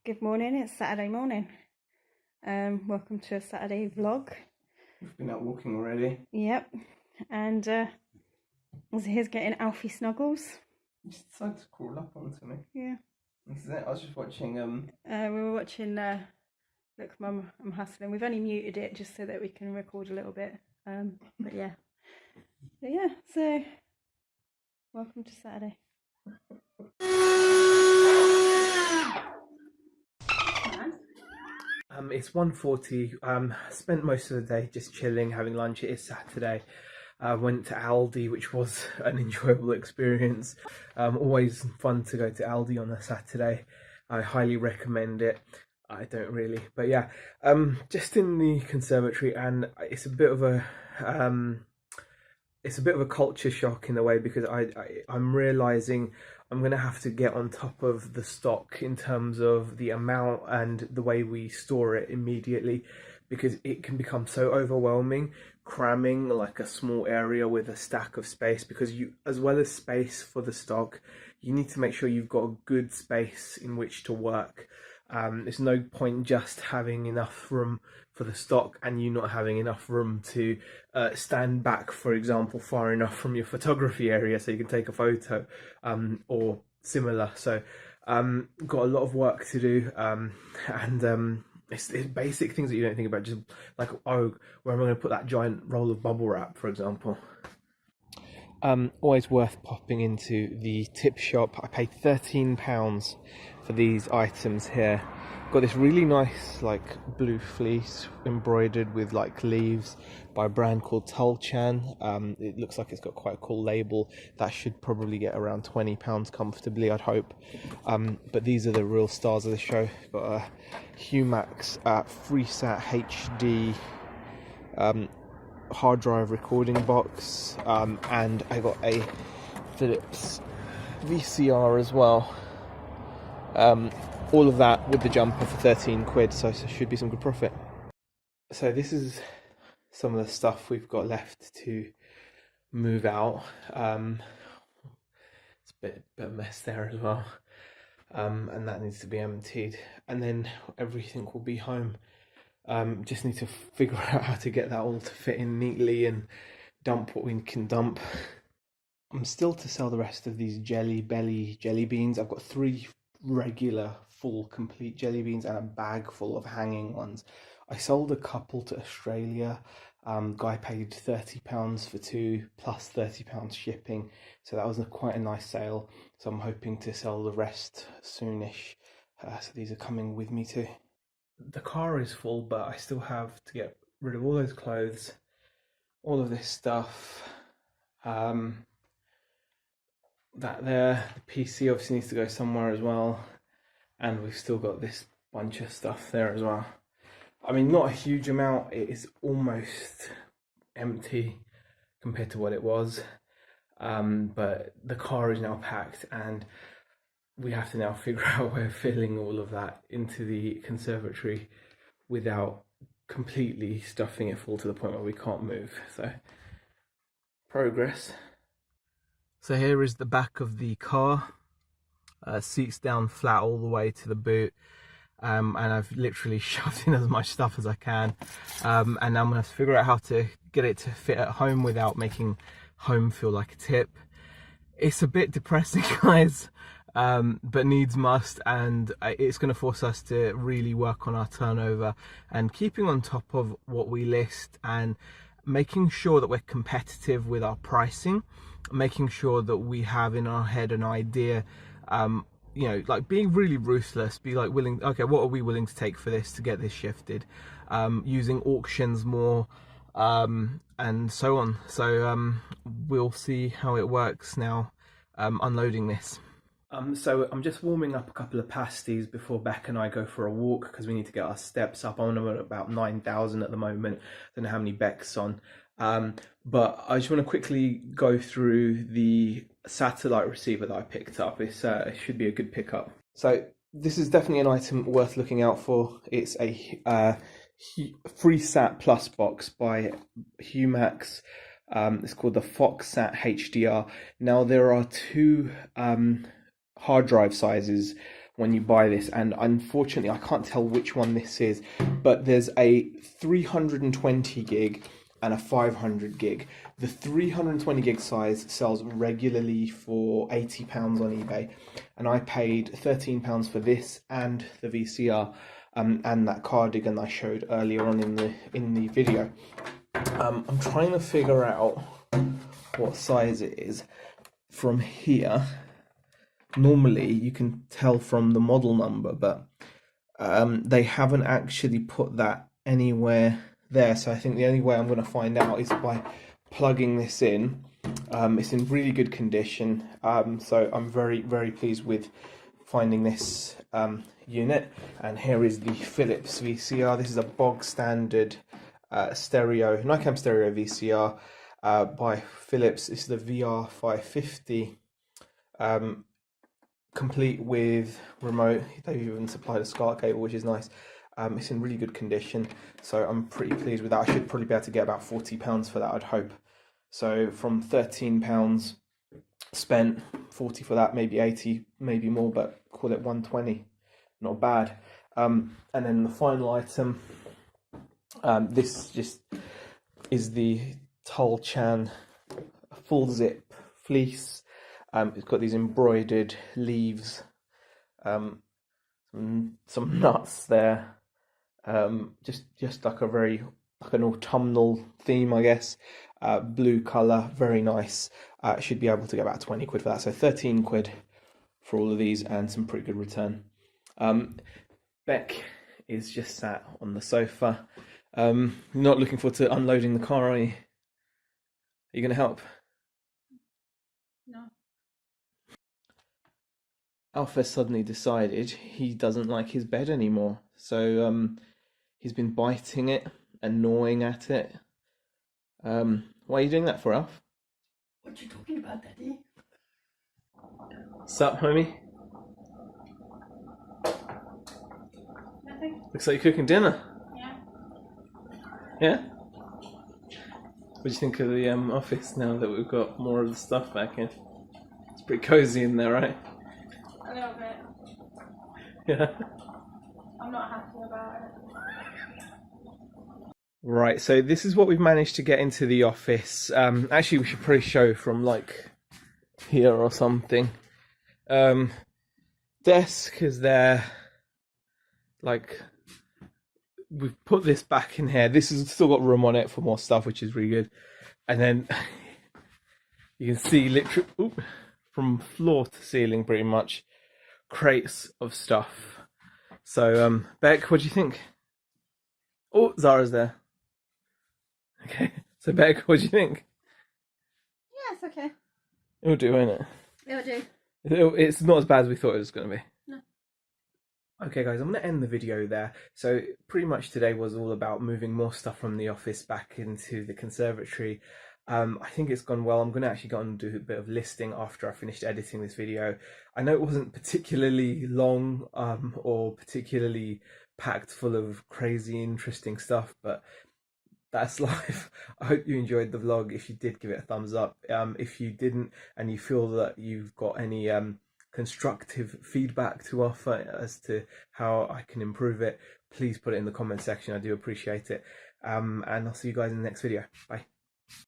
Good morning, it's Saturday morning. Welcome to a Saturday vlog. We've been out walking already. Yep, and here's getting Alfie snuggles. You just decided to crawl up onto me. Yeah. This is it. I was just watching. We were watching. Look, Mum, I'm hustling. We've only muted it just so that we can record a little bit. But yeah. So welcome to Saturday. It's 1:40. Spent most of the day just chilling, having lunch. It is Saturday. Went to Aldi, which was an enjoyable experience. Always fun to go to Aldi on a Saturday. I highly recommend it. I don't really, but yeah. Just in the conservatory, and it's a bit of a culture shock in a way, because I'm realizing I'm going to have to get on top of the stock in terms of the amount and the way we store it immediately, because it can become so overwhelming cramming like a small area with a stack of space, because you, as well as space for the stock, you need to make sure you've got a good space in which to work. There's no point just having enough room for the stock and you not having enough room to stand back, for example, far enough from your photography area so you can take a photo, or similar. So got a lot of work to do, and it's basic things that you don't think about, just like, oh, where am I going to put that giant roll of bubble wrap, for example. Always worth popping into the tip shop. I paid £13 for these items here. Got this really nice like blue fleece embroidered with like leaves by a brand called Tulchan. It looks like it's got quite a cool label. That should probably get around £20 comfortably, I'd hope. But these are the real stars of the show. Got a Humax FreeSat HD hard drive recording box, and I got a Philips VCR as well. All of that with the jumper for 13 quid, so it should be some good profit. So this is some of the stuff we've got left to move out. It's a bit of a mess there as well, and that needs to be emptied, and then everything will be home. Just need to figure out how to get that all to fit in neatly and dump what we can dump. I'm still to sell the rest of these Jelly Belly jelly beans. I've got 3 regular full complete jelly beans and a bag full of hanging ones. I sold a couple to Australia. Guy paid £30 for 2 plus £30 shipping, so that was quite a nice sale. So I'm hoping to sell the rest soonish. So these are coming with me too. The car is full, but I still have to get rid of all those clothes, all of this stuff. That there, the PC obviously needs to go somewhere as well, and we've still got this bunch of stuff there as well. I mean, not a huge amount, it is almost empty compared to what it was, but the car is now packed, and we have to now figure out a way of filling all of that into the conservatory without completely stuffing it full to the point where we can't move. So, progress. So here is the back of the car. Seats down flat all the way to the boot, and I've literally shoved in as much stuff as I can, and now I'm going to figure out how to get it to fit at home without making home feel like a tip. It's a bit depressing, guys, but needs must, and it's going to force us to really work on our turnover and keeping on top of what we list, and making sure that we're competitive with our pricing, making sure that we have in our head an idea, you know, like being really ruthless, be like willing, okay, what are we willing to take for this to get this shifted, using auctions more, and so on. So we'll see how it works now, unloading this. So I'm just warming up a couple of pasties before Beck and I go for a walk, because we need to get our steps up. I'm at about 9,000 at the moment. I don't know how many Beck's on. But I just want to quickly go through the satellite receiver that I picked up. It should be a good pickup. So this is definitely an item worth looking out for. It's a FreeSat Plus box by Humax. It's called the FoxSat HDR. Now there are 2 hard drive sizes. when you buy this, and unfortunately I can't tell which one this is, but there's a 320 gig and a 500 gig. The 320 gig size sells regularly for £80 on eBay, and I paid £13 for this and the VCR and that cardigan I showed earlier on in the video. I'm trying to figure out what size it is from here. Normally you can tell from the model number, but they haven't actually put that anywhere there, so I think the only way I'm going to find out is by plugging this in. It's in really good condition, so I'm very, very pleased with finding this unit. And here is the Philips VCR. This is a bog standard stereo, Nikon stereo VCR by Philips. This is the VR550, complete with remote. They've even supplied a SCART cable, which is nice. It's in really good condition, so I'm pretty pleased with that. I should probably be able to get about £40 for that, I'd hope. So from £13 spent, 40 for that, maybe 80, maybe more, but call it 120. Not bad. And then the final item, this just is the Tulchan full zip fleece. It's got these embroidered leaves, some nuts there. Just like an autumnal theme, I guess. Blue colour, very nice. Should be able to get about 20 quid for that. So 13 quid for all of these, and some pretty good return. Beck is just sat on the sofa. Not looking forward to unloading the car, are you? Are you going to help? No. Alpha suddenly decided he doesn't like his bed anymore, so he's been biting it and gnawing at it. Why are you doing that for, Alf? What you talking about, Daddy? Sup, homie? Nothing. Looks like you're cooking dinner. Yeah. Yeah? What do you think of the office now that we've got more of the stuff back in? It's pretty cozy in there, right? A little bit. Yeah. I'm not happy about it. Right, so this is what we've managed to get into the office. Actually, we should probably show from like here or something. Desk is there. Like, we've put this back in here. This has still got room on it for more stuff, which is really good. And then you can see literally from floor to ceiling, pretty much, crates of stuff. So, Beck, what do you think? Oh, Zara's there. Okay, so Beck, what do you think? Yeah, it's okay. It'll do, won't it? It'll do. It's not as bad as we thought it was going to be. No. Okay guys, I'm going to end the video there. So pretty much today was all about moving more stuff from the office back into the conservatory. I think it's gone well. I'm going to actually go and do a bit of listing after I finished editing this video. I know it wasn't particularly long or particularly packed full of crazy interesting stuff, but that's life. I hope you enjoyed the vlog. If you did, give it a thumbs up. If you didn't and you feel that you've got any constructive feedback to offer as to how I can improve it, please put it in the comment section. I do appreciate it. And I'll see you guys in the next video. Bye.